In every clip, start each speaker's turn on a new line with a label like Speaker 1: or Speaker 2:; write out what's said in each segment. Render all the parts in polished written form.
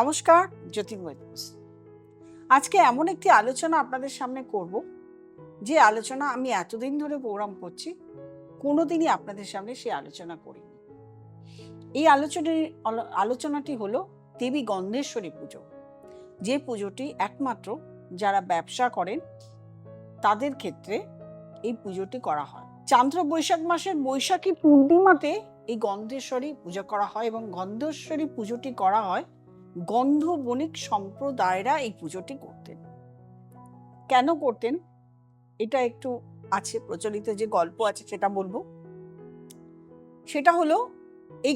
Speaker 1: নমস্কার, জ্যোতির্ময় ঘোষ। আজকে এমন একটি আলোচনা আপনাদের সামনে করব, যে আলোচনা আমি এতদিন ধরে প্রোগ্রাম করছি, কোনোদিনই আপনাদের সামনে সেই আলোচনা করিনি। এই আলোচনাটি হলো দেবী গন্ধেশ্বরী পুজো, যে পুজোটি একমাত্র যারা ব্যবসা করেন তাদের ক্ষেত্রে এই পুজোটি করা হয়। চান্দ্র বৈশাখ মাসের বৈশাখী পূর্ণিমাতে এই গন্ধেশ্বরী পূজা করা হয় এবং গন্ধেশ্বরী পুজোটি করা হয় গন্ধ বণিক সম্প্রদায়রা এই পুজোটি করতেন। কেন করতেন এটা একটু আছে, প্রচলিত যে গল্প আছে সেটা বলবো। সেটা হলো এই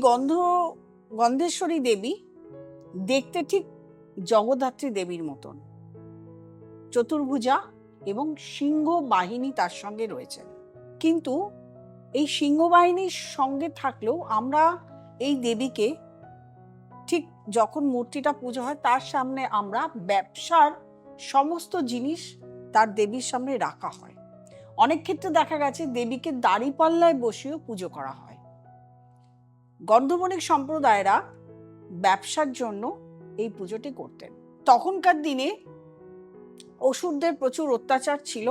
Speaker 1: গন্ধেশ্বরী দেবী দেখতে ঠিক জগদ্ধাত্রী দেবীর মতন, চতুর্ভুজা এবং সিংহ বাহিনী তার সঙ্গে রয়েছেন। কিন্তু এই সিংহ বাহিনীর সঙ্গে থাকলেও আমরা এই দেবীকে ঠিক যখন মূর্তিটা পুজো হয় তার সামনে আমরা ব্যবসার সমস্ত জিনিস তার দেবীর সামনে রাখা হয়। অনেক ক্ষেত্রে দেখা গেছে দেবীকে দাঁড়িপাল্লায় বসিয়েও পুজো করা হয়। গন্ধবণিক সম্প্রদায়রা ব্যবসার জন্য এই পুজোটি করতেন। তখনকার দিনে অসুরদের প্রচুর অত্যাচার ছিল,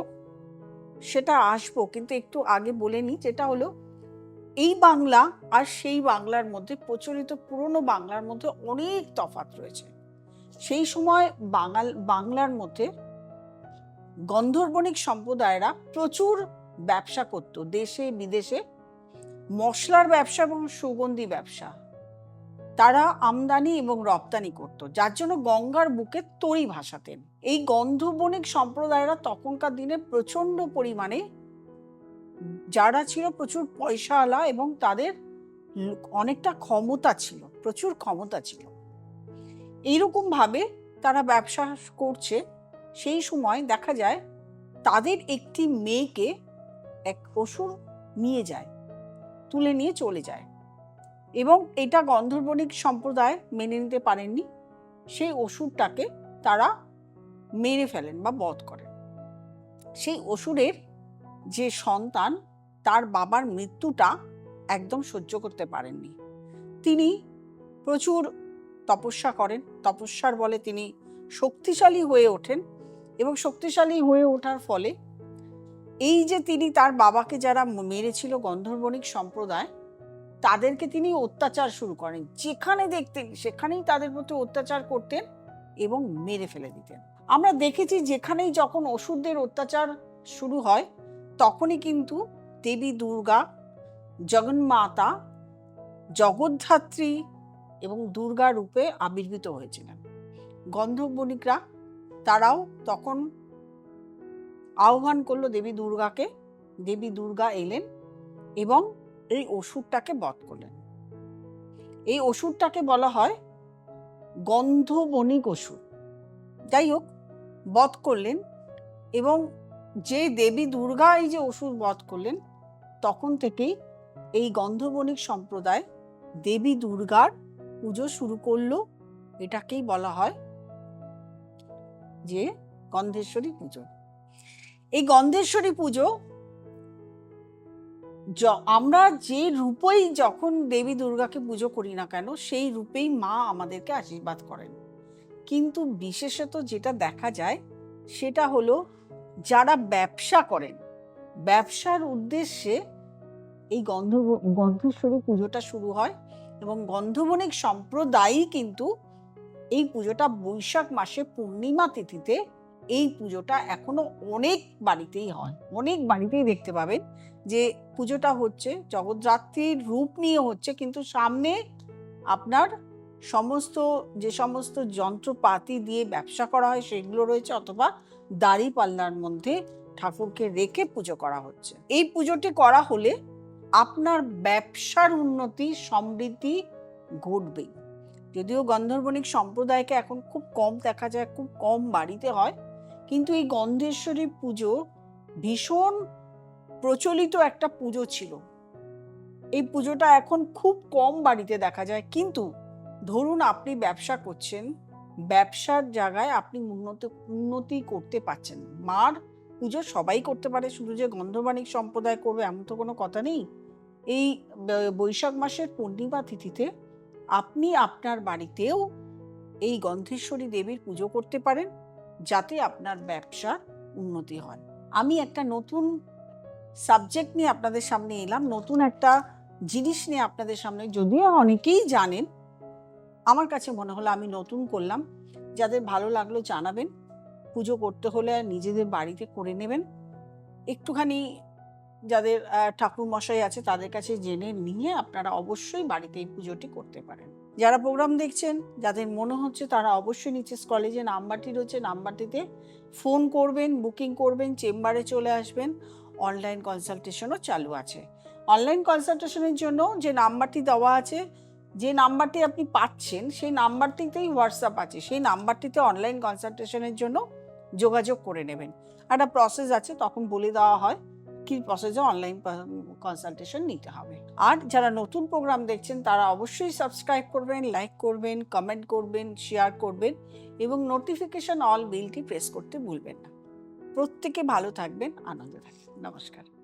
Speaker 1: সেটা আসবো, কিন্তু একটু আগে বলে নিই। যেটা হলো এই বাংলা আর সেই বাংলার মধ্যে, প্রচলিত পুরনো বাংলার মধ্যে অনেক তফাৎ রয়েছে। সেই সময় বাংলার মধ্যে গন্ধর্বণিক সম্প্রদায়রা প্রচুর ব্যবসা করত, দেশে বিদেশে মশলার ব্যবসা এবং সুগন্ধি ব্যবসা তারা আমদানি এবং রপ্তানি করত, যার জন্য গঙ্গার বুকে তরি ভাসাতেন। এই গন্ধবণিক সম্প্রদায়রা তখনকার দিনে প্রচন্ড পরিমাণে যারা ছিল প্রচুর পয়সাওয়ালা এবং তাদের অনেকটা ক্ষমতা ছিল, প্রচুর ক্ষমতা ছিল। এইরকম ভাবে তারা ব্যবসা করছে। সেই সময় দেখা যায় তাদের একটি মেয়েকে এক অসুর নিয়ে যায়, তুলে নিয়ে চলে যায়, এবং এটা গন্ধর্বণিক সম্প্রদায় মেনে নিতে পারেননি। সেই অসুরটাকে তারা মেরে ফেলেন বা বধ করেন। সেই অসুরের যে সন্তান, তার বাবার মৃত্যুটা একদম সহ্য করতে পারেননি। তিনি প্রচুর তপস্যা করেন, তপস্যার বলে তিনি শক্তিশালী হয়ে ওঠেন, এবং শক্তিশালী হয়ে ওঠার ফলে এই যে তিনি তার বাবাকে যারা মেরেছিল গন্ধর্বণিক সম্প্রদায়, তাদেরকে তিনি অত্যাচার শুরু করেন। যেখানে দেখতেন সেখানেই তাদের প্রতি অত্যাচার করতেন এবং মেরে ফেলে দিতেন। আমরা দেখেছি যেখানেই যখন অসুরদের অত্যাচার শুরু হয় তখনই কিন্তু দেবী দুর্গা, জগন্মাতা, জগদ্ধাত্রী এবং দুর্গা রূপে আবির্ভূত হয়েছিলেন। গন্ধর্বণিকরা তারাও তখন আহ্বান করলো দেবী দুর্গাকে। দেবী দুর্গা এলেন এবং এই অসুরটাকে বধ করলেন। এই অসুরটাকে বলা হয় গন্ধবণিক অসুর। যাই হোক, বধ করলেন, এবং যে দেবী দুর্গা এই যে অসুর বধ করলেন, তখন থেকেই এই গন্ধবণিক সম্প্রদায় দেবী দুর্গার পুজো শুরু করলো। এটাকেই বলা হয় যে গন্ধেশ্বরী পুজো। এই গন্ধেশ্বরী পুজো আমরা যে রূপেই যখন দেবী দুর্গাকে পুজো করি না কেন, সেই রূপেই মা আমাদেরকে আশীর্বাদ করেন। কিন্তু বিশেষত যেটা দেখা যায় সেটা হলো যারা ব্যবসা করেন, ব্যবসার উদ্দেশ্যে এই গন্ধেশ্বরী পুজোটা শুরু হয়, এবং গন্ধবণিক সম্প্রদায়ই কিন্তু এই পুজোটা বৈশাখ মাসে পূর্ণিমা তিথিতে এই পুজোটা এখনো অনেক বাড়িতেই হয়। অনেক বাড়িতেই দেখতে পাবেন যে পুজোটা হচ্ছে, জগদ্ধাত্রীর রূপ নিয়ে হচ্ছে, কিন্তু সামনে আপনার যে সমস্ত যন্ত্রপাতি দিয়ে ব্যবসা করা হয় সেগুলো রয়েছে, অথবা দাড়ি পাল্লার মধ্যে ঠাকুরকে রেখে পুজো করা হচ্ছে। এই পুজোটি করা হলে আপনার ব্যবসার উন্নতি, সমৃদ্ধি ঘটবেই। যদিও গন্ধর্বণিক সম্প্রদায়কে এখন খুব কম দেখা যায়, খুব কম বাড়িতে হয়, কিন্তু এই গন্ধেশ্বরী পুজো ভীষণ প্রচলিত একটা পুজো ছিল। এই পুজোটা এখন খুব কম বাড়িতে দেখা যায়। কিন্তু ধরুন আপনি ব্যবসা করছেন, ব্যবসার জায়গায় আপনি উন্নতি করতে পারছেন। মার পুজো সবাই করতে পারে, শুধু যে গন্ধর্বণিক সম্প্রদায় করবে এমন তো কোনো কথা নেই। এই বৈশাখ মাসের পূর্ণিমা তিথিতে আপনি আপনার বাড়িতেও এই গন্ধেশ্বরী দেবীর পুজো করতে পারেন, যাতে আপনার ব্যবসার উন্নতি হয়। আমি একটা নতুন সাবজেক্ট নিয়ে আপনাদের সামনে এলাম, নতুন একটা জিনিস নিয়ে আপনাদের সামনে, যদিও অনেকেই জানেন, আমার কাছে মনে হলো আমি নতুন করলাম। যাদের ভালো লাগলো জানাবেন। পুজো করতে হলে নিজেদের বাড়িতে করে নেবেন। একটুখানি যাদের ঠাকুর মশাই আছে তাদের কাছে জেনে নিয়ে আপনারা অবশ্যই বাড়িতে এই পুজোটি করতে পারেন। যারা প্রোগ্রাম দেখছেন, যাদের মনে হচ্ছে, তারা অবশ্যই নিচে স্ক্রলে যে নাম্বারটি রয়েছে, নাম্বারটিতে ফোন করবেন, বুকিং করবেন, চেম্বারে চলে আসবেন। অনলাইন কনসালটেশনও চালু আছে। অনলাইন কনসালটেশনের জন্য যে নাম্বারটি দেওয়া আছে, যে নাম্বারটি আপনি পাচ্ছেন, সেই নাম্বারটিতেই হোয়াটসঅ্যাপ আছে। সেই নাম্বারটিতে অনলাইন কনসালটেশনের জন্য যোগাযোগ করে নেবেন। একটা প্রসেস আছে, তখন বলে দেওয়া হয় কি প্রসেসে অনলাইন কনসালটেশন নিতে হবে। আর যারা নতুন প্রোগ্রাম দেখছেন, তারা অবশ্যই সাবস্ক্রাইব করবেন, লাইক করবেন, কমেন্ট করবেন, শেয়ার করবেন এবং নোটিফিকেশন অল বেলটি প্রেস করতে ভুলবেন না। প্রত্যেকে ভালো থাকবেন, আনন্দে থাকবেন। নমস্কার।